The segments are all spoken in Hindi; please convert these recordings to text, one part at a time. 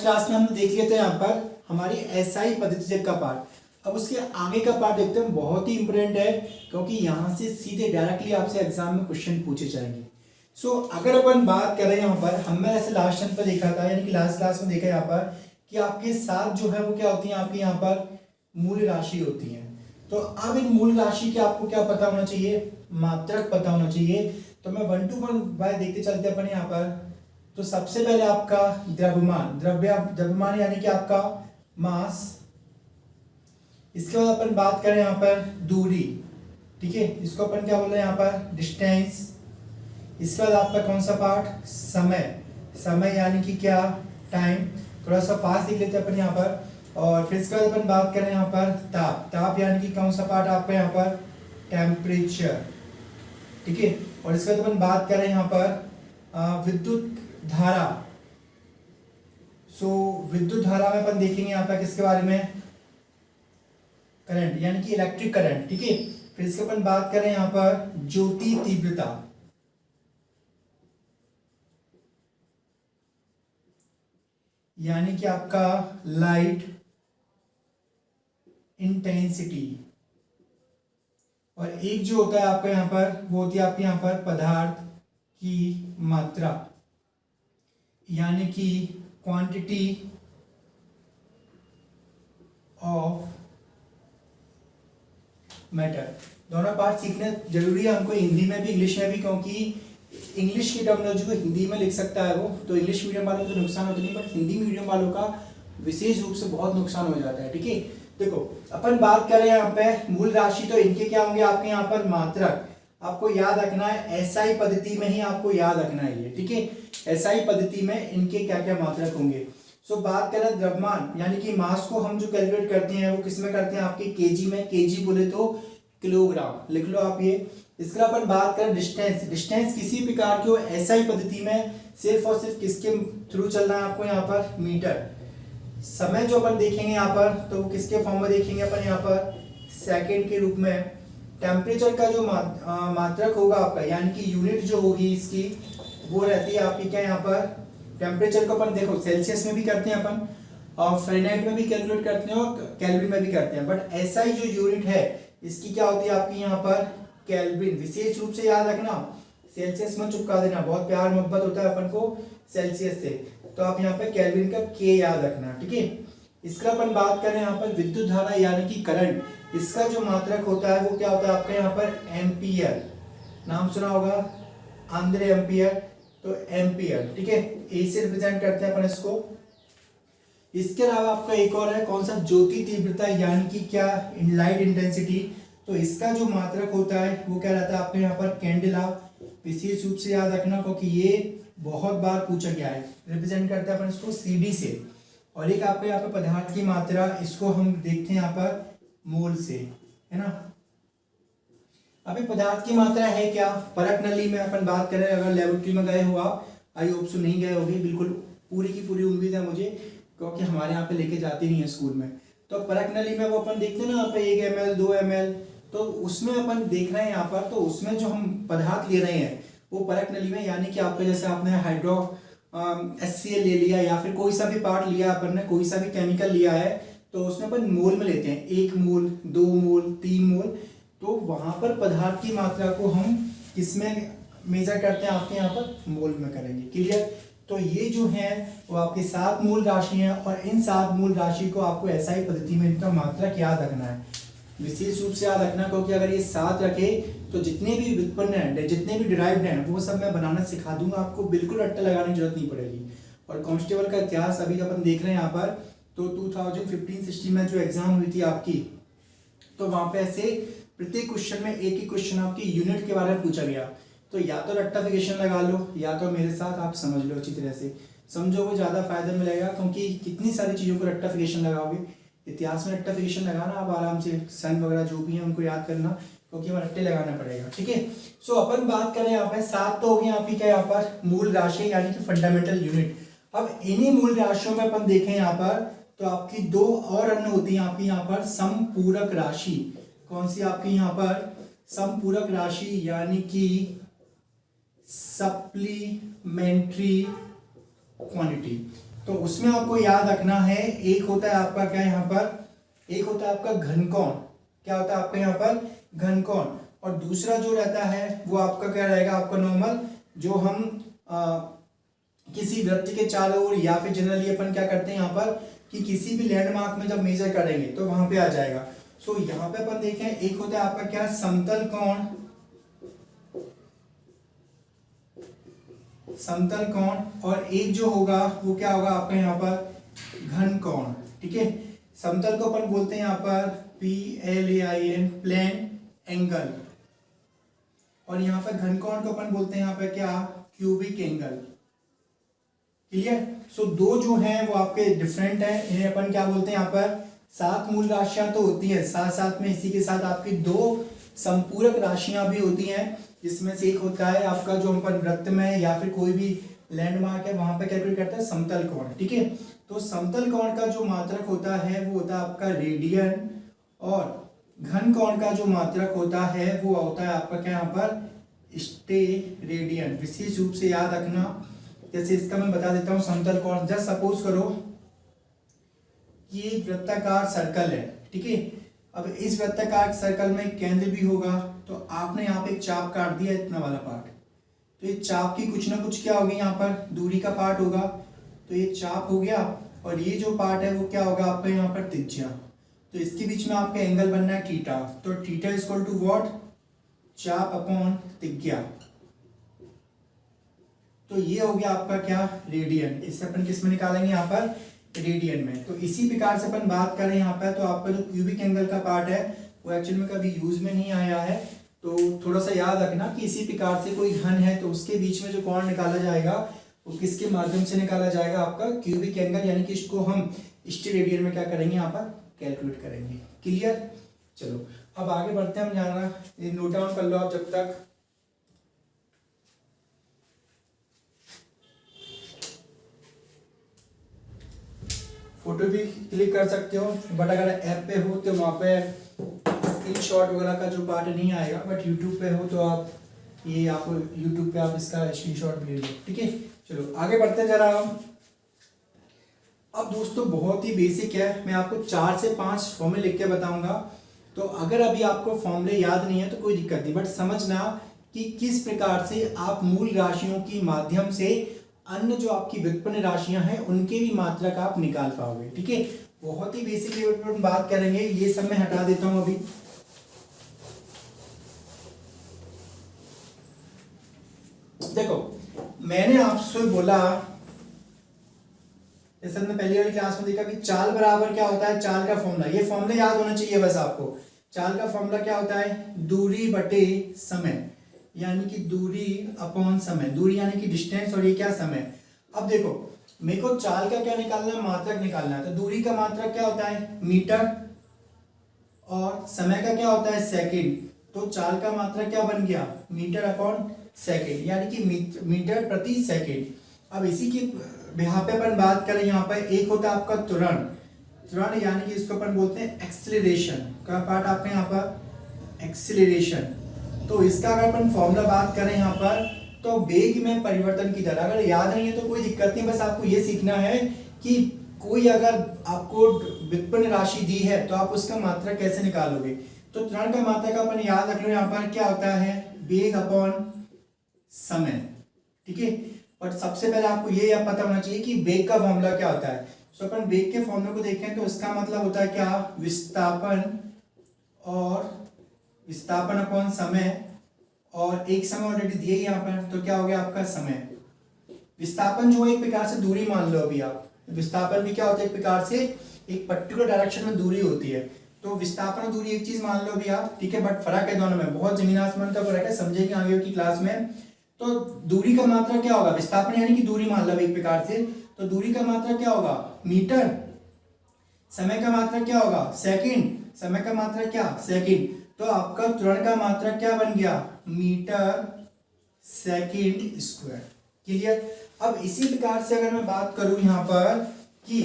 क्लास में हमने देख लिया था यहाँ पर हमारी एसआई पद्धति का पार्ट। अब उसके आगे का पार्ट देखते हैं, बहुत ही इंपॉर्टेंट है क्योंकि यहाँ से सीधे डायरेक्टली आपसे एग्जाम में क्वेश्चन पूछे जाएंगे। सो अगर अपन बात करें यहाँ पर, हमने ऐसे लास्ट टाइम पर देखा था, यानी कि लास्ट क्लास में देखा यहाँ पर कि आपके साथ जो है वो क्या होती है, आपके यहाँ पर मूल राशि होती है। तो अब इन मूल राशि के आपको क्या पता होना चाहिए, मात्रक पता होना चाहिए। तो मैं 1 to 1 बाय देखते चलते अपन यहाँ पर। तो सबसे पहले आपका द्रव्यमान, द्रव्यमान यानी कि आपका मास। इसके बाद अपन बात करें यहाँ पर दूरी, ठीक है, इसको अपन क्या बोल रहे हैं यहाँ पर, डिस्टेंस। इसके बाद आपका कौन सा पार्ट, समय, समय यानी कि क्या, टाइम। थोड़ा सा फास्ट देख लेते हैं अपन यहाँ पर। और फिर इसके बाद अपन बात करें यहाँ पर ताप, ताप यानी कि कौन सा पार्ट आपका यहाँ पर, टेम्परेचर, ठीक है। और इसके बाद अपन बात करें यहाँ पर विद्युत धारा। सो विद्युत धारा में अपन देखेंगे यहाँ पर किसके बारे में, करंट यानी कि इलेक्ट्रिक करंट, ठीक है। फिर इसके अपन बात करें यहाँ पर ज्योति तीव्रता, यानी कि आपका लाइट इंटेंसिटी। और एक जो होता है आपका यहाँ पर, वो होती है आपके यहाँ पर पदार्थ की मात्रा, यानी कि क्वांटिटी ऑफ मैटर। दोनों पार्ट सीखने जरूरी है हमको, हिंदी में भी इंग्लिश में भी, क्योंकि इंग्लिश की टर्मिनोलॉजी को हिंदी में लिख सकता है वो, तो इंग्लिश मीडियम वालों को तो नुकसान होता नहीं, बट हिंदी मीडियम वालों का विशेष रूप से बहुत नुकसान हो जाता है, ठीक है। देखो अपन बात करें यहाँ पे मूल राशि, तो इनके क्या होंगे आपके यहाँ पर मात्रक। आपको याद रखना है, एसआई पद्धति में ही आपको याद रखना है ये, ठीक है। एसआई पद्धति में इनके क्या क्या मात्रक होंगे। सो बात करें द्रव्यमान यानी कि मास को हम जो कैलकुलेट करते हैं वो किसमें करते हैं, आपके केजी में, केजी बोले तो किलोग्राम, लिख लो आप ये। इसके बाद अपन बात करें डिस्टेंस, डिस्टेंस किसी प्रकार की एसआई पद्धति में सिर्फ और सिर्फ किसके थ्रू चलना है आपको यहाँ पर, मीटर। समय जो अपन देखेंगे यहाँ पर, तो किसके फॉर्म में देखेंगे अपन यहाँ पर, सेकंड के रूप में। टेम्परेचर का जो मात्रक होगा आपका, यानी कि यूनिट जो होगी इसकी, वो रहती है आपकी क्या यहाँ पर, टेम्परेचर को अपन देखो सेल्सियस में भी करते हैं अपन, और फ़ारेनहाइट में भी कैलकुलेट करते हैं, और केल्विन में भी करते हैं। बट एसआई जो यूनिट है इसकी क्या होती है आपकी यहाँ पर, केल्विन। विशेष रूप से याद रखना, सेल्सियस में चिपका देना, बहुत प्यार मोहब्बत होता है अपन को सेल्सियस से, तो आप यहाँ पे केल्विन का के याद रखना, ठीक है। इसका अपन बात करें यहाँ पर विद्युत धारा यानी कि करंट, इसका जो मात्रक होता है वो क्या होता है आपका यहाँ पर, एम्पियर। नाम सुना होगा, आंद्रे एम्पियर, तो एम्पियर, ठीक है, ए से रिप्रेजेंट करते हैं अपन इसको। इसके अलावा आपका एक और है, कौन सा, ज्योति तीव्रता यानी कि क्या, लाइट इंटेंसिटी। तो इसका जो मात्रक होता है वो क्या रहता है आपके यहाँ पर, कैंडेला। विशेष रूप से याद रखना क्योंकि ये बहुत बार पूछा गया है। रिप्रेजेंट करते हैं अपन इसको सीडी से। और एक आपके यहाँ पर पदार्थ की मात्रा, इसको हम देखते हैं यहाँ पर मोल से, है ना। अभी पदार्थ की मात्रा है क्या, परख नली में अपन बात करें, अगर लेबोरेटरी में गए हो आप, आई होप सो नहीं गए होगे, बिल्कुल पूरी की पूरी उम्मीद है मुझे, क्योंकि हमारे यहाँ पे लेके जाते नहीं है स्कूल में। तो परख नली में वो अपन देखते हैं ना यहाँ पे 1 ml 2 ml, तो उसमें अपन देख रहे हैं यहाँ पर, तो उसमें जो हम पदार्थ ले रहे हैं वो परख नली में, यानी कि आपका जैसे आपने हाइड्रो HCl ले लिया, या फिर कोई सा भी पार्ट लिया अपन ने, कोई सा भी केमिकल लिया है, तो उसमें अपन मोल में लेते हैं, 1 मोल 2 मोल 3 मोल। तो वहां पर पदार्थ की मात्रा को हम किसमें मेजर करते हैं, आपके यहाँ पर मोल में करेंगे, क्लियर। तो ये जो है वो आपकी 7 मूल राशि हैं, और इन 7 मूल राशि को आपको एसआई पद्धति में इनका मात्रक याद रखना है, विशेष रूप से याद रखना, क्योंकि अगर ये 7 रखे तो जितने भी व्युत्पन्न हैं, जितने भी डिराइव्ड हैं, वो सब मैं बनाना सिखा दूंगा आपको, बिल्कुल रट्टा लगाने की जरूरत नहीं पड़ेगी। और कांस्टेबल का इतिहास अभी अपन देख रहे हैं यहाँ पर, तो 2015-16 में जो एग्जाम हुई थी आपकी, तो वहां पे ऐसे प्रत्येक क्वेश्चन में एक ही क्वेश्चन आपकी यूनिट के बारे में पूछा गया। तो या तो रट्टाफिकेशन लगा लो, या तो मेरे साथ आप समझ लो, अच्छी तरह से समझोगे ज़्यादा फायदा मिलेगा, क्योंकि कितनी सारी चीज़ों को रट्टाफिकेशन लगाओगे। इतिहास में रट्टाफिकेशन लगाना, आप आराम से सन वगैरह जो भी है उनको याद करना, क्योंकि हमें रट्टे लगाना पड़ेगा, ठीक है। सो अपन बात करें यहाँ पे 7 तो होगी आपकी क्या यहाँ पर, मूल राशि यानी कि फंडामेंटल यूनिट। अब इन्हीं मूल राशियों में अपन देखें यहाँ पर, तो आपकी 2 और अन्य होती है आपकी यहाँ पर, समपूरक राशि। कौन सी आपकी यहाँ पर, समपूरक राशि, यानी कि सप्लीमेंट्री क्वांटिटी। तो उसमें आपको याद रखना है, एक होता है आपका क्या यहाँ पर, एक होता है आपका घनकोण, क्या होता है आपका यहाँ पर घनकोण, और दूसरा जो रहता है वो आपका क्या रहेगा, आपका नॉर्मल, जो हम किसी वृत्त के चारों ओर या फिर जनरली अपन क्या करते हैं यहाँ पर कि किसी भी लैंडमार्क में जब मेजर करेंगे तो वहां पे आ जाएगा। सो यहाँ पे अपन देखें, एक होता है आपका क्या समतल कोण, समतल कोण, और एक जो होगा वो क्या होगा आपका यहाँ पर घन कोण। ठीक है, समतल को अपन बोलते हैं यहाँ पर PLAIN, प्लेन एंगल, और यहाँ पर घन कोण को अपन बोलते हैं यहाँ पर क्या, क्यूबिक एंगल। क्लियर। सो दो जो हैं वो आपके डिफरेंट हैं, इन्हें अपन क्या बोलते हैं यहाँ पर, 7 मूल राशियां तो होती हैं, साथ साथ में इसी के साथ आपकी 2 संपूरक राशियां भी होती हैं, जिसमें से एक होता है आपका जो अपन वृत्त में या फिर कोई भी लैंडमार्क है वहां पर कैलकुलेट करता है समतल कोण। ठीक है, तो समतल कोण का जो मात्रक होता है वो होता है आपका रेडियन, और घन कोण का जो मात्रक होता है वो होता है आपका क्या यहाँ पर स्टेरेडियन। विशेष रूप से याद रखना, जैसे इसका मैं बता देता हूँ समतल कोण। जस्ट सपोज करो कि एक वृत्ताकार सर्कल है, ठीक है, अब इस वृत्ताकार सर्कल में केंद्र भी होगा, तो आपने यहाँ पे एक चाप काट दिया इतना वाला पार्ट, तो ये चाप की कुछ ना कुछ क्या होगी यहाँ पर दूरी का पार्ट होगा, तो ये चाप हो गया, और ये जो पार्ट है वो क्या होगा आपका यहाँ पर त्रिज्या, तो इसके बीच में आपका एंगल बनना है थीटा, तो theta is equal to what, चाप अपॉन त्रिज्या, तो ये हो गया आपका क्या रेडियन। इससे अपन किस में निकालेंगे यहाँ पर रेडियन में। तो इसी प्रकार से अपन बात करें यहाँ पर, तो आपका जो क्यूबिक एंगल का पार्ट है वो एक्चुअल में कभी यूज में नहीं आया है, तो थोड़ा सा याद रखना कि इसी प्रकार से कोई घन है तो उसके बीच में जो कोण निकाला जाएगा वो किसके माध्यम से निकाला जाएगा, आपका क्यूबिक एंगल, यानी कि इसको हम स्टेरेडियन में क्या करेंगे यहाँ पर कैलकुलेट करेंगे। क्लियर। चलो अब आगे बढ़ते हैं, हम जाना ये नोट डाउन कर लो आप जब तक। फोटो भी क्लिक कर सकते हो, बट अगर ऐप पे हो तो वहाँ पे स्क्रीनशॉट वगैरह का जो पार्ट नहीं आएगा, बट यूट्यूब पे हो तो आप ये आपको यूट्यूब पे आप इसका स्क्रीनशॉट ले लो। ठीक है, चलो आगे बढ़ते हैं जरा हम। अब दोस्तों बहुत ही बेसिक है, मैं आपको 4 से 5 फॉर्मूले लिख के बताऊंगा, तो अगर अभी आपको फॉर्मूले याद नहीं है तो कोई दिक्कत नहीं, बट समझना कि किस प्रकार से आप मूल राशियों की माध्यम से अन्य जो आपकी व्युत्पन्न राशियां हैं उनके भी मात्रक आप निकाल पाओगे। ठीक है, बहुत ही बेसिक लेवल पर हम बात करेंगे, ये सब मैं हटा देता हूं अभी। देखो मैंने आपसे बोला, जैसे हमने पहली वाली क्लास में देखा कि चाल बराबर क्या होता है, चाल का फॉर्मूला, ये फॉर्मूला याद होना चाहिए बस आपको। चाल का फॉर्मूला क्या होता है, दूरी बटे समय, यानी कि दूरी अपॉन समय, दूरी यानी कि डिस्टेंस और ये क्या समय। अब देखो मेरे को चाल का क्या निकालना है, मात्रक निकालना है, तो दूरी का मात्रक क्या होता है मीटर, और समय का क्या होता है सेकंड, तो चाल का मात्रक क्या बन गया मीटर अपॉन सेकंड, यानी कि मीटर प्रति सेकंड। अब इसी की यहाँ पे अपन बात करें, यहाँ पर एक होता है आपका त्वरण, त्वरण यानी कि इसको अपन बोलते हैं एक्सेलरेशन का पार्ट आपका यहाँ पर एक्सेलरेशन। तो इसका अगर अपन फॉर्मूला बात करें यहाँ पर, तो वेग में परिवर्तन की दर, अगर याद नहीं है तो कोई दिक्कत नहीं, बस आपको ये सीखना है कि कोई अगर आपको व्युत्पन्न राशि दी है तो आप उसका मात्रक कैसे निकालोगे। तो त्वरण का मात्रक अपन याद रख लो, यहाँ पर क्या होता है वेग अपॉन समय। ठीक है, बट सबसे पहले आपको ये पता होना चाहिए कि वेग का फॉर्मूला क्या होता है। तो अपन वेग के फॉर्मूले को देखें तो इसका मतलब होता है क्या, विस्थापन, और विस्थापन अपॉन समय, और एक समय ऑलरेडी दिए यहाँ पर, तो क्या हो गया आपका समय। विस्थापन जो एक प्रकार से दूरी मान लो अभी आप, विस्थापन भी क्या होता है एक प्रकार से एक पर्टिकुलर डायरेक्शन में दूरी होती है, तो विस्थापन और दूरी एक चीज मान लो अभी आप। ठीक है, बट फर्क है दोनों में, बहुत जमीन आसमान का फर्क है, समझेंगे आगे की क्लास में। तो दूरी का मात्रा क्या होगा, विस्थापन यानी कि दूरी मान लो एक प्रकार से, तो दूरी का मात्रा क्या होगा मीटर, समय का मात्रा क्या होगा सेकंड, समय का मात्रा क्या सेकंड, तो आपका त्वरण का मात्रा क्या बन गया मीटर सेकंड स्क्वायर। क्लियर। अब इसी प्रकार से अगर मैं बात करूं यहाँ पर कि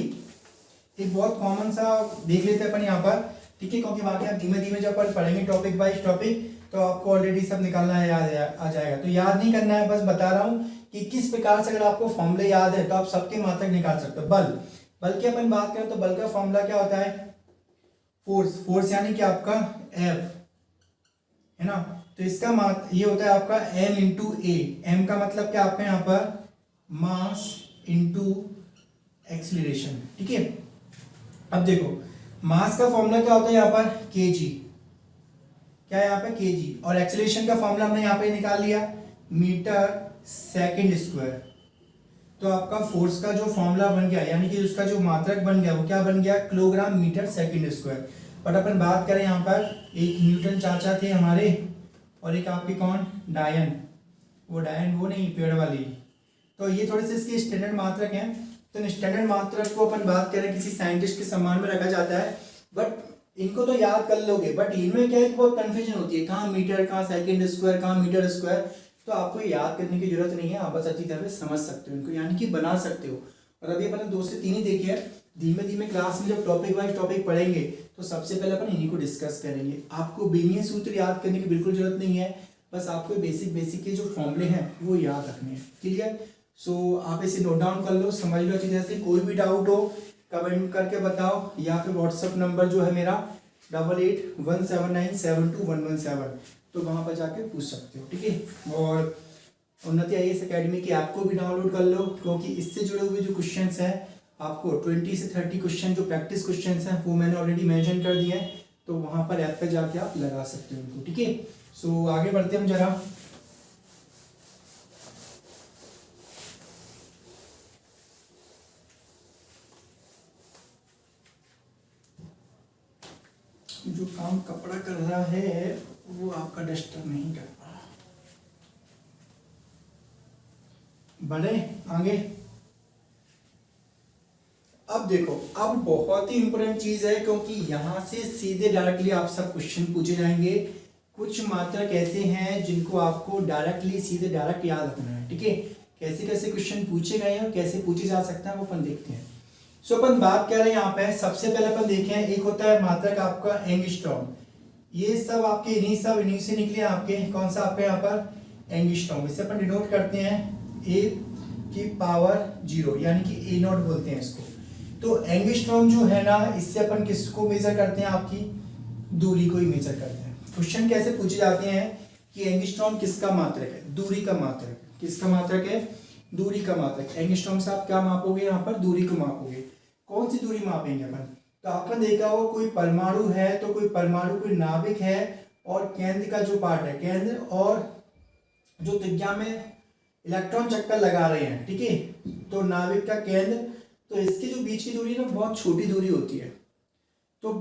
एक बहुत कॉमन सा देख लेते हैं अपन यहाँ पर, ठीक है, क्योंकि बाकी आप धीमे धीमे जब अपन पढ़ेंगे टॉपिक वाइज टॉपिक तो आपको ऑलरेडी सब निकालना है, याद आ जाएगा। तो याद नहीं करना है, बस बता रहा हूँ कि किस प्रकार से अगर आपको फॉर्मूले याद है तो आप सबके मात्रक निकाल सकते हो। बल की अपन बात करें तो बल का फॉर्मूला क्या होता है, फोर्स यानी कि आपका F है ना। तो इसका ये होता है आपका m इंटू ए। एम का मतलब क्या आपका यहाँ पर मास इंटू एक्सीलरेशन, ठीक है। अब देखो मास का फॉर्मूला क्या होता है यहाँ पर kg, क्या है यहाँ पे kg, और एक्सीलरेशन का फॉर्मूला हमने यहाँ पे निकाल लिया मीटर सेकंड स्क्वायर। तो आपका फोर्स का जो फॉर्मूला बन गया यानी कि उसका जो मात्रक बन गया वो क्या बन गया, kilogram metre second square. But अपन बात करें यहाँ पर एक न्यूटन चाचा थे हमारे और एक आपके कौन डायन, वो नहीं पेड़ वाली। तो ये थोड़े से इसके स्टैंडर्ड मात्रक हैं। तो स्टैंडर्ड मात्रक को अपन बात करें किसी साइंटिस्ट के सम्मान में रखा जाता है, बट इनको तो याद कर लोगे, बट इनमें क्या है बहुत कंफ्यूजन होती है, कहाँ मीटर, कहाँ सेकंड स्क्वायर, कहाँ मीटर स्क्वायर। तो आपको याद करने की जरूरत नहीं है, आप बस अच्छी तरह से समझ सकते हो इनको, यानी कि बना सकते हो। और अभी अपन 2 से 3 ही देखे हैं, धीमे धीमे क्लास में जब टॉपिक वाइज टॉपिक पढ़ेंगे तो सबसे पहले अपन इन्हीं को डिस्कस करेंगे। आपको बेनियर सूत्र याद करने की बिल्कुल जरूरत नहीं है, बस आपको बेसिक के जो फॉर्मूले हैं वो याद रखने हैं, क्लियर। सो आप इसे नोट डाउन कर लो, समझ लो अच्छी तरह से। कोई भी डाउट हो कमेंट करके बताओ, या फिर व्हाट्सअप नंबर जो है मेरा 8817972117, तो वहाँ पर जाके पूछ सकते हो, ठीक है। और उन्नति IAS अकेडमी की ऐप को भी डाउनलोड कर लो, क्योंकि इससे जुड़े हुए जो क्वेश्चंस हैं आपको 20 से 30 क्वेश्चन जो प्रैक्टिस क्वेश्चंस हैं वो मैंने ऑलरेडी मेंशन कर दिए हैं, तो वहाँ पर ऐप पे जाके आप लगा सकते हो उनको, ठीक है। सो आगे बढ़ते हैं हम जरा। जो काम कपड़ा कर रहा है वो आपका डिस्टर्ब नहीं कर पा रहा। बढ़े आगे। अब देखो, अब बहुत ही इंपॉर्टेंट चीज है, क्योंकि यहां से सीधे डायरेक्टली आप सब क्वेश्चन पूछे जाएंगे। कुछ मात्रक ऐसे हैं जिनको आपको सीधे डायरेक्ट याद रखना है, ठीक है। कैसे कैसे क्वेश्चन पूछे गए हैं, कैसे पूछे जा सकते हैं वो अपन देखते हैं। सो अपन बात कर रहे हैं यहाँ पे, सबसे पहले अपन देखें, एक होता है मात्रक आपका एंगस्ट्रॉम। ये सब आपके इन्हीं से निकले आपके, कौन सा आपके यहाँ पर एंगस्ट्रॉम। इसे अपन डिनोट करते हैं A⁻�0, यानी कि A0 बोलते हैं इसको। तो एंगस्ट्रॉम जो है ना, इससे अपन किसको मेजर करते हैं, आपकी दूरी को ही मेजर करते हैं। क्वेश्चन कैसे पूछे जाते हैं कि एंगस्ट्रॉम किसका मात्रक है, दूरी का मात्रक। किसका मात्रक है, दूरी का मात्रक। एंगस्ट्रॉम से आप क्या मापोगे, यहाँ पर दूरी को मापोगे। कौन सी दूरी मापेंगे अपन, तो आपने देखा हो कोई परमाणु है, तो कोई परमाणु कोई नाभिक है, और केंद्र का जो पार्ट है, केंद्र और जो त्रिज्या में इलेक्ट्रॉन चक्कर लगा रहे हैं, ठीक है। तो नाभिक का केंद्र, तो इसके जो बीच की दूरी है ना बहुत छोटी दूरी होती है। तो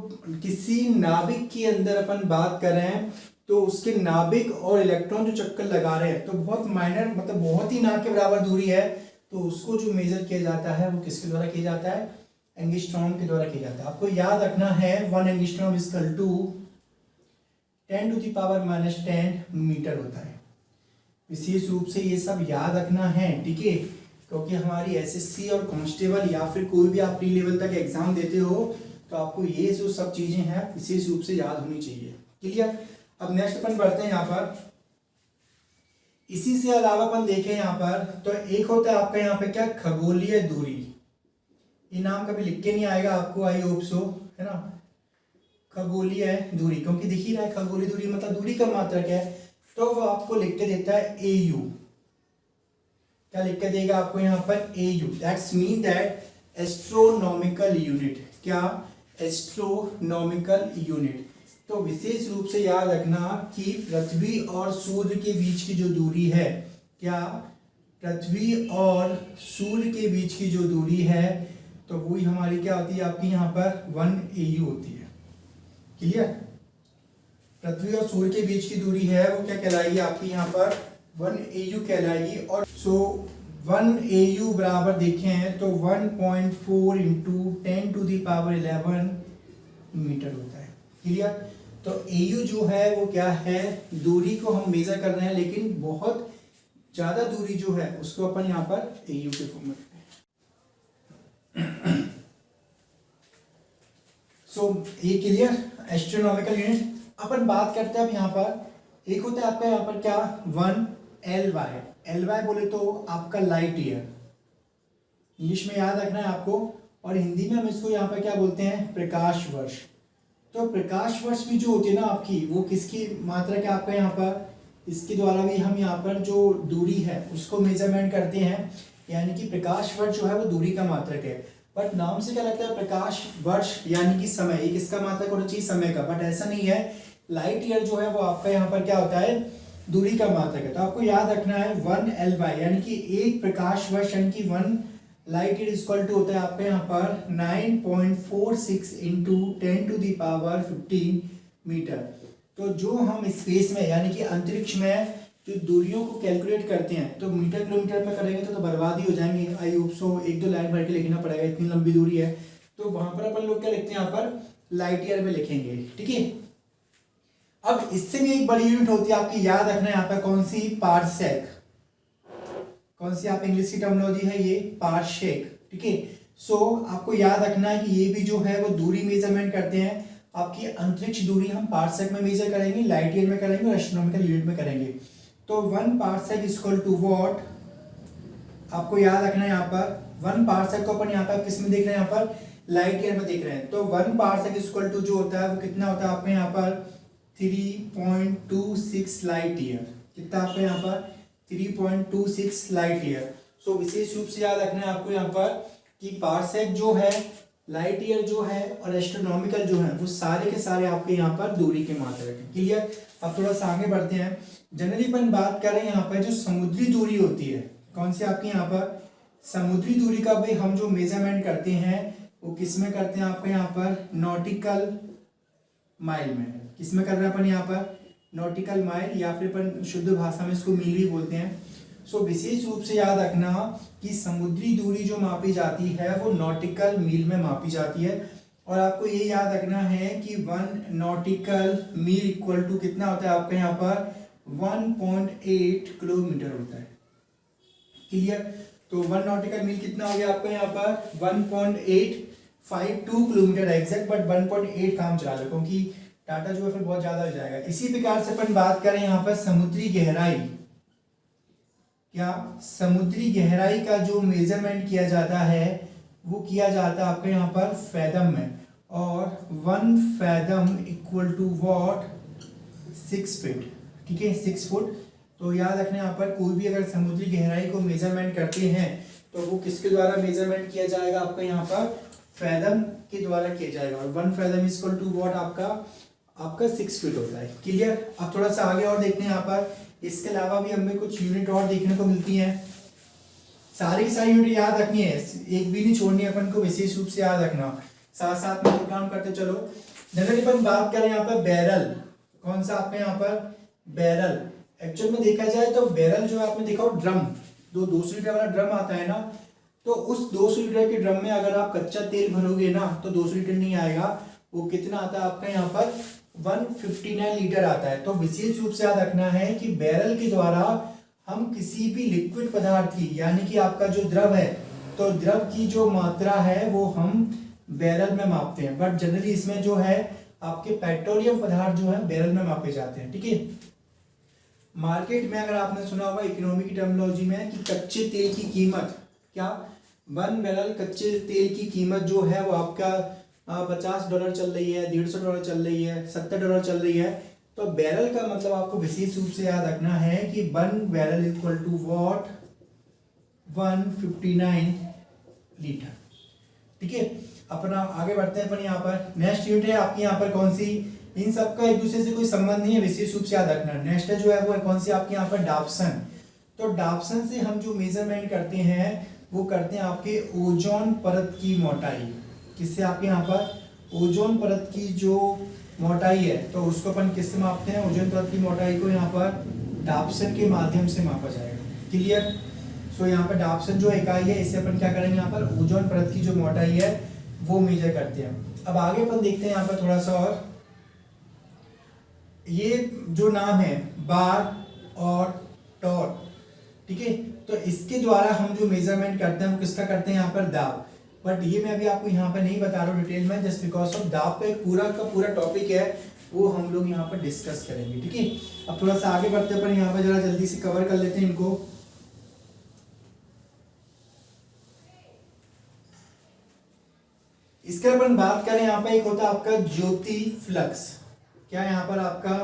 किसी नाभिक के अंदर अपन बात कर रहे हैं तो उसके नाभिक और इलेक्ट्रॉन जो चक्कर लगा रहे हैं तो बहुत माइनर, मतलब बहुत ही ना के बराबर दूरी है। तो उसको जो मेजर किया जाता है वो किसके द्वारा किया जाता है, एंगस्ट्रॉम के द्वारा किया जाता है। आपको याद रखना है 1 एंगस्ट्रॉम इक्वल टू 10⁻⁻10 मीटर होता है। विशेष रूप से ये सब याद रखना है, ठीक है, क्योंकि हमारी SSC और कांस्टेबल या फिर कोई भी आप प्री लेवल तक एग्जाम देते हो तो आपको ये जो सब चीजें हैं विशेष रूप से याद होनी चाहिए, क्लियर। अब नेक्स्ट अपन बढ़ते हैं यहाँ पर। इसी से अलावा अपन देखें यहाँ पर, तो एक होता है आपका यहाँ पे क्या, खगोलीय दूरी। ये नाम कभी लिख के नहीं आएगा आपको, आई होप सो, है ना। खगोलीय दूरी, क्योंकि दिख ही रहा है खगोलीय दूरी मतलब दूरी का मात्रक है, तो वो आपको लिख के देता है AU। क्या लिख के देगा आपको यहाँ पर, AU। That's mean that astronomical unit. क्या, एस्ट्रोनॉमिकल यूनिट। तो विशेष रूप से याद रखना कि पृथ्वी और सूर्य के बीच की जो दूरी है, क्या, पृथ्वी और सूर्य के बीच की जो दूरी है तो वही हमारी क्या होती है, आपकी यहाँ पर 1 AU होती है, क्लियर। पृथ्वी और सूर्य के बीच की दूरी है वो क्या कहलाएगी आपकी यहाँ पर 1 AU कहलाएगी। और सो 1 AU बराबर देखें तो 1.4 × 10⁻11 मीटर होता है, क्लियर। तो AU जो है वो क्या है, दूरी को हम मेजर कर रहे हैं, लेकिन बहुत ज्यादा दूरी जो है उसको अपन यहाँ पर AU के फॉर्म में सो ये क्लियर, एस्ट्रोनॉमिकल यूनिट। अपन बात करते हैं अब यहाँ पर एक होता है आपका यहाँ पर क्या 1 LY, LY बोले तो आपका लाइट ईयर, इंग्लिश में याद रखना है आपको, और हिंदी में हम इसको यहाँ पर क्या बोलते हैं प्रकाश वर्ष। तो प्रकाश वर्ष भी जो होती है ना आपकी, वो किसकी मात्रा क्या आपका यहाँ पर, इसके द्वारा भी हम यहाँ पर जो दूरी है उसको मेजरमेंट करते हैं, यानी कि प्रकाश वर्ष जो है वो दूरी का मात्रक है। बट नाम से क्या लगता है प्रकाश वर्ष यानी कि समय, ये किसका मात्रक होना चाहिए समय का, बट ऐसा नहीं है। लाइट ईयर जो है वो आपका यहाँ पर क्या होता है दूरी का मात्रक है। तो आपको याद रखना है 1 LY यानी कि एक प्रकाश वर्ष यानी कि 1 लाइट ईयर इक्वल टू होता है आपका यहाँ पर 9.46 इंटू 10⁻15 मीटर। तो जो हम स्पेस में यानी कि अंतरिक्ष में जो दूरियों को कैलकुलेट करते हैं तो मीटर किलोमीटर में करेंगे तो बर्बाद ही हो जाएंगे। आई होप सो, एक दो लाइन भर के लिखना पड़ेगा, इतनी लंबी दूरी है। तो वहां पर अपन लोग क्या लिखते हैं यहाँ पर लाइट ईयर में लिखेंगे, ठीक है। अब इससे भी एक बड़ी यूनिट होती है आपकी, याद रखना है यहाँ पर कौन सी, पारसेक। कौन सी आप इंग्लिश की टर्मिनोलॉजी है ये, पारसेक, ठीक है। सो आपको याद रखना है कि ये भी जो है वो दूरी मेजरमेंट करते हैं। आपकी अंतरिक्ष दूरी हम पारसेक में मेजर करेंगे, लाइट ईयर में करेंगे और एस्ट्रोनॉमिकल यूनिट में करेंगे। तो 1 पारसेक इक्वल टू व्हाट, आपको याद रखना है यहाँ पर 1 पारसेक को अपन यहाँ पर किस में देख रहे हैं, यहाँ पर लाइट ईयर में देख रहे हैं। तो 1 पारसेक इक्वल टू जो होता है वो कितना होता है आपके यहाँ पर 3.26 लाइट ईयर। कितना आपको यहाँ पर 3.26 लाइट ईयर। सो विशेष रूप से याद रखना है आपको यहाँ पर कि पारसेक जो है, लाइट ईयर जो है और एस्ट्रोनॉमिकल जो है वो सारे के सारे आपके यहाँ पर दूरी के मात्रक हैं। क्लियर। अब थोड़ा सा आगे बढ़ते हैं। जनरली अपन बात करें यहाँ पर जो समुद्री दूरी होती है, कौन सी आपकी यहाँ पर समुद्री दूरी का भी हम जो मेजरमेंट करते हैं वो किस में करते हैं आपके यहाँ पर नॉटिकल माइल में। किस में कर रहे हैं अपन यहाँ पर नॉटिकल माइल, या फिर अपन शुद्ध भाषा में इसको मील भी बोलते हैं। सो विशेष रूप से याद रखना कि समुद्री दूरी जो मापी जाती है वो नॉटिकल मील में मापी जाती है। और आपको ये याद रखना है कि 1 नॉटिकल मील इक्वल टू कितना होता है आपके यहाँ पर 1.8 किलोमीटर होता है। क्लियर। तो 1 नॉटिकल मील कितना हो गया आपका यहाँ पर 1.852 किलोमीटर एग्जैक्ट, बट 1.8 काम चला लो क्योंकि डाटा जो है फिर बहुत ज्यादा हो जाएगा। इसी प्रकार से अपन बात करें यहाँ पर समुद्री गहराई, क्या समुद्री गहराई का जो मेजरमेंट किया जाता है वो किया जाता है आपके यहाँ पर फैदम में, और 1 fathom equal to what 6 feet, ठीक है 6 फुट। तो याद रखना यहाँ पर कोई भी अगर समुद्री गहराई को मेजरमेंट करते हैं तो वो किसके द्वारा मेजरमेंट किया जाएगा आपका यहाँ पर फैदम के द्वारा किया जाएगा, और 1 फैदम इक्वल टू व्हाट आपका 6 फीट होता है। क्लियर। अब थोड़ा सा आगे और देखते हैं यहाँ पर, इसके अलावा भी हमें कुछ यूनिट और देखने को मिलती हैं। सारी की सारी यूनिट याद रखनी है, एक भी नहीं छोड़नी है अपन को, विशेष रूप से याद रखना। साथ साथ में काम करते चलो। जनरली अपन बात करें यहाँ पर बैरल, कौन सा आपके यहाँ पर बैरल। एक्चुअल में देखा जाए तो बैरल जो है आपने देखा हो ड्रम, 200 लीटर वाला ड्रम आता है ना, तो उस 200 लीटर के ड्रम में अगर आप कच्चा तेल भरोगे ना तो 200 लीटर नहीं आएगा, वो कितना आता है आपका यहाँ पर 159 लीटर आता है। तो विशेष रूप से याद रखना है कि बैरल के द्वारा हम किसी भी लिक्विड पदार्थ की, यानी कि आपका जो द्रव है, तो द्रव की जो मात्रा है वो हम बैरल में मापते हैं। बट जनरली इसमें जो है आपके पेट्रोलियम पदार्थ जो है बैरल में मापे जाते हैं, ठीक है। मार्केट में अगर आपने सुना होगा इकोनॉमी की टर्मिनोलॉजी में कि कच्चे तेल की कीमत, क्या 1 बैरल कच्चे तेल की कीमत जो है वो आपका $50 चल रही है, $150 चल रही है, $70 चल रही है। तो बैरल का मतलब आपको विशेष रूप से याद रखना है कि 1 barrel equal to what 159 litre, ठीक है। अपना आगे बढ़ते हैं अपन यहाँ पर। नेक्स्ट यूनिट है आपकी यहाँ पर कौन सी, इन सबका एक दूसरे से कोई संबंध नहीं है, विशेष रूप से याद रखना। नेक्स्ट जो है वो है कौन सी आपके यहाँ पर डाप्सन। तो डाप्सन से हम जो मेजरमेंट करते हैं वो करते हैं आपके ओजोन परत की मोटाई। किससे आपके यहाँ पर ओजोन परत की जो मोटाई है तो उसको अपन किससे मापते हैं, ओजोन परत की मोटाई को यहाँ पर डाप्सन के माध्यम से मापा जाएगा। क्लियर। सो यहाँ पर डाप्सन जो इकाई है इससे अपन क्या करेंगे, यहाँ पर ओजोन परत की जो मोटाई है वो मेजर करते हैं। अब आगे अपन देखते हैं यहाँ पर थोड़ा सा और, ये जो नाम है बार और टॉर, ठीक है। तो इसके द्वारा हम जो मेजरमेंट करते हैं वो किसका करते हैं यहाँ पर दाब। बट ये मैं अभी आपको यहाँ पर नहीं बता रहा हूँ डिटेल में, जस्ट बिकॉज ऑफ दाब का एक पूरा का पूरा टॉपिक है, वो हम लोग यहाँ पर डिस्कस करेंगे। ठीक है, अब थोड़ा सा आगे बढ़ते पर यहाँ पर जरा जल्दी से कवर कर लेते हैं इनको। इसके अपन बात करें, यहाँ पर एक होता है आपका ज्योति फ्लक्स। क्या यहाँ पर आपका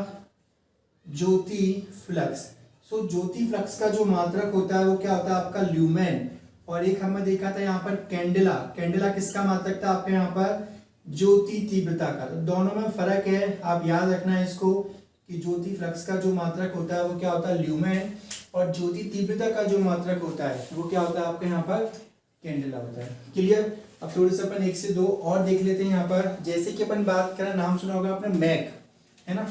ज्योति फ्लक्स। सो ज्योति फ्लक्स का जो मात्रक होता है वो क्या होता है आपका ल्यूमेन। और एक हमने देखा था यहाँ पर कैंडेला। कैंडेला किसका मात्रक था आपके यहाँ पर ज्योति तीव्रता का। तो दोनों में फर्क है, आप याद रखना है इसको कि ज्योति फ्लक्स का जो मात्रक होता है वो क्या होता है ल्यूमेन, और ज्योति तीव्रता का जो मात्रक होता है वो क्या होता है आपके यहाँ पर कैंडेला होता है। क्लियर। अब थोड़ी सा अपन एक से दो और देख लेते हैं यहाँ पर। जैसे कि अपन बात करें, नाम सुना होगा आपने मैक, है ना,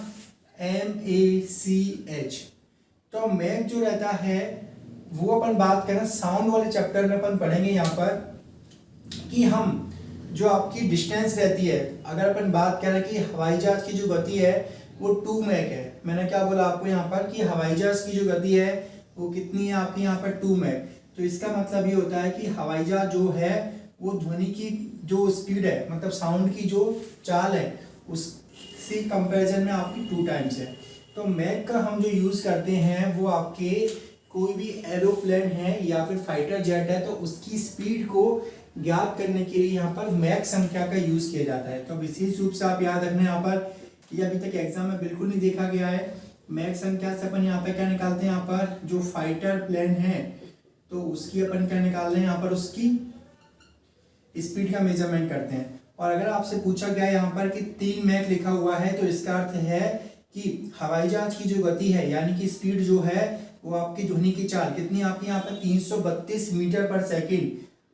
MACH। तो मैक जो रहता है वो अपन बात करें साउंड वाले चैप्टर में अपन पढ़ेंगे यहाँ पर कि हम जो आपकी डिस्टेंस रहती है, अगर अपन बात करें कि हवाई जहाज की जो गति है वो 2 मैक है। मैंने क्या बोला आपको यहाँ पर कि हवाई जहाज की जो गति है वो कितनी है आपकी यहाँ पर 2 मैक। तो इसका मतलब ये होता है कि हवाई जहाज जो है वो ध्वनि की जो स्पीड है, मतलब साउंड की जो चाल है, उससे कंपैरिजन में आपकी 2 टाइम्स है। तो मैक का हम जो यूज़ करते हैं वो आपके कोई भी एरोप्लेन है या फिर फाइटर जेट है तो उसकी स्पीड को ज्ञात करने के लिए यहाँ पर मैक संख्या का यूज किया जाता है। तो विशेष रूप से आप याद रखना यहाँ पर, ये अभी तक एग्जाम में बिल्कुल नहीं देखा गया है। मैक संख्या से अपन यहाँ पे क्या निकालते हैं, यहाँ पर जो फाइटर प्लेन है तो उसकी अपन क्या निकाल रहे हैं, यहाँ पर उसकी स्पीड का मेजरमेंट करते हैं। और अगर आपसे पूछा गया यहाँ पर कि 3 मैक लिखा हुआ है तो इसका अर्थ है कि हवाई जहाज की जो गति है यानी कि स्पीड जो है वो आपकी ध्वनि की चाल कितनी आपकी यहाँ पर 332 मीटर पर सेकेंड,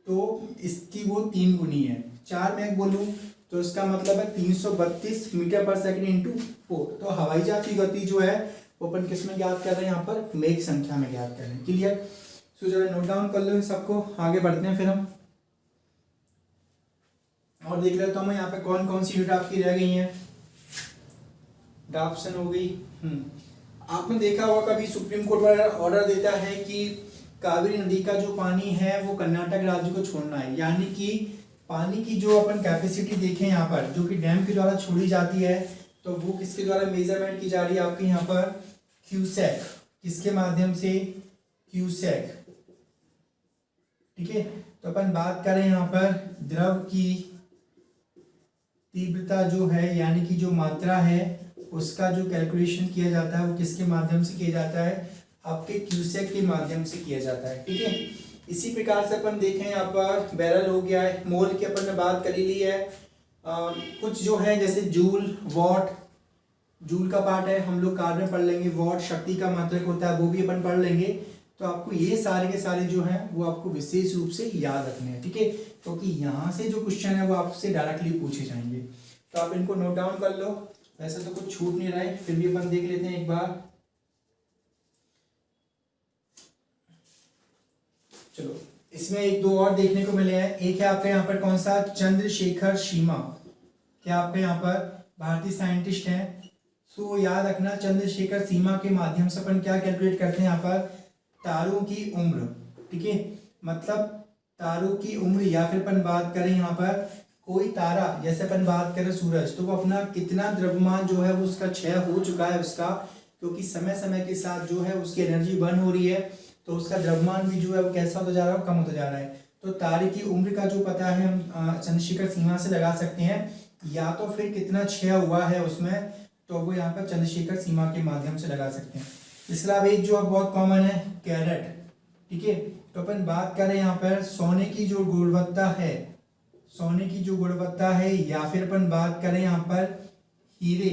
तो इसकी वो 3 गुनी है। 4 मैक बोलूँ तो इसका मतलब है 332 मीटर पर सेकेंड इंटू 4। तो हवाई जहाज की गति जो है वो अपन किस में ज्ञात कर रहे हैं, यहाँ पर मैक संख्या में ज्ञात कर रहे हैं। क्लियर। सो जरा नोट डाउन कर लो इन सबको, आगे बढ़ते हैं फिर हम और देख लेते हैं यहाँ पे कौन कौन सी यूनिट आपकी रह गई हैं। डाप्सन हो गई। आपने देखा होगा कभी सुप्रीम कोर्ट वाला ऑर्डर देता है कि कावेरी नदी का जो पानी है वो कर्नाटक राज्य को छोड़ना है, यानी कि पानी की जो अपन कैपेसिटी देखें यहाँ पर जो कि डैम के द्वारा छोड़ी जाती है तो वो किसके द्वारा मेजरमेंट की जा रही है आपके यहाँ पर क्यूसेक, किसके माध्यम से क्यूसेक। ठीक है, तो अपन बात करें यहाँ पर द्रव की तीव्रता जो है यानी कि जो मात्रा है उसका जो कैलकुलेशन किया जाता है वो किसके माध्यम से किया जाता है, आपके क्यूसेक के माध्यम से किया जाता है। ठीक है, इसी प्रकार से अपन देखें यहाँ पर बैरल हो गया है, मोल की अपन ने बात कर ली है। कुछ जो है जैसे जूल, वॉट, जूल का पार्ट है हम लोग कार में पढ़ लेंगे, वॉट शक्ति का मात्रक होता है वो भी अपन पढ़ लेंगे। तो आपको ये सारे के सारे जो हैं वो आपको विशेष रूप से याद रखने हैं। ठीक है, क्योंकि यहाँ से जो क्वेश्चन है वो आपसे डायरेक्टली पूछे जाएंगे, तो आप इनको नोट डाउन कर लो। वैसे तो कुछ छूट नहीं रहा है, फिर भी अपन देख लेते हैं एक बार। चलो, इसमें एक दो और देखने को मिले हैं। एक है आपका यहाँ पर कौन सा, चंद्रशेखर सीमा, क्या आपके यहाँ पर भारतीय साइंटिस्ट हैं। सो याद रखना चंद्रशेखर सीमा के माध्यम से अपन क्या कैलकुलेट करते हैं यहाँ पर, तारों की उम्र। ठीक है, मतलब तारों की उम्र, या फिर अपन बात करें यहाँ पर कोई तारा, जैसे अपन बात करें सूरज, तो वो अपना कितना द्रव्यमान जो है वो उसका क्षय हो चुका है उसका, क्योंकि समय समय के साथ जो है उसकी एनर्जी बर्न हो रही है तो उसका द्रव्यमान भी जो है वो कैसा होता जा रहा है, कम होता जा रहा है। तो तारे की उम्र का जो पता है हम चंद्रशेखर सीमा से लगा सकते हैं, या तो फिर कितना क्षय हुआ है उसमें तो वो यहाँ पर चंद्रशेखर सीमा के माध्यम से लगा सकते हैं। इसके अलावा एक जो बहुत कॉमन है कैरेट। ठीक है, तो अपन बात करें यहाँ पर सोने की जो गुणवत्ता है, सोने की जो गुणवत्ता है, या फिर अपन बात करें यहाँ पर हीरे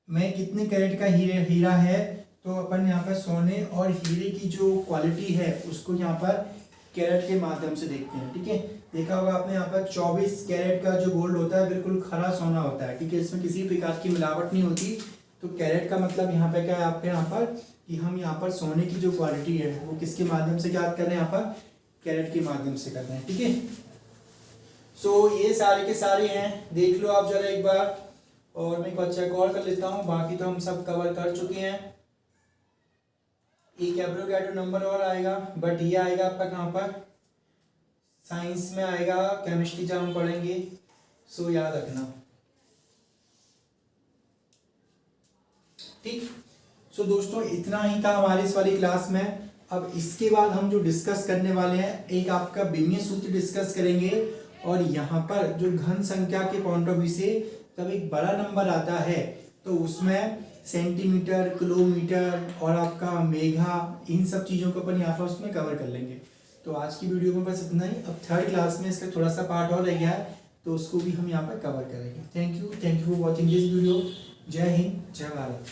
में कितने कैरेट का हीरा है, तो अपन यहाँ पर सोने और हीरे की जो क्वालिटी है उसको यहाँ पर कैरेट के माध्यम से देखते हैं। ठीक है, देखा होगा आपने यहाँ पर 24 कैरेट का जो गोल्ड होता है बिल्कुल खरा सोना होता है। ठीक है, इसमें किसी प्रकार की मिलावट नहीं होती। तो कैरेट का मतलब यहाँ पे क्या है आपके यहाँ पर कि हम यहाँ पर सोने की जो क्वालिटी है वो किसके माध्यम से ज्ञात कर रहे हैं, यहाँ पर कैरेट के माध्यम से कर रहे हैं। ठीक है, सो ये सारे के सारे हैं, देख लो आप जरा एक बार, और मैं एक चेक और कर लेता हूँ, बाकी तो हम सब कवर कर चुके हैं। एक एवोगाड्रो नंबर और आएगा, बट ये आएगा आपका कहाँ पर, साइंस में आएगा, केमिस्ट्री जब हम पढ़ेंगे। सो याद रखना। ठीक। सो दोस्तों इतना ही था हमारे इस वाली क्लास में। अब इसके बाद हम जो डिस्कस करने वाले हैं, एक आपका बिमीय सूत्र डिस्कस करेंगे, और यहाँ पर जो घन संख्या के पॉइंट ऑफ व्यू से जब एक बड़ा नंबर आता है तो उसमें सेंटीमीटर, किलोमीटर और आपका मेगा, इन सब चीज़ों को अपन यहाँ पर उसमें कवर कर लेंगे। तो आज की वीडियो में बस इतना ही। अब थर्ड क्लास में इसका थोड़ा सा पार्ट और रह गया है, तो उसको भी हम यहाँ पर कवर करेंगे। Thank you for watching this video. जय हिंद, जय भारत।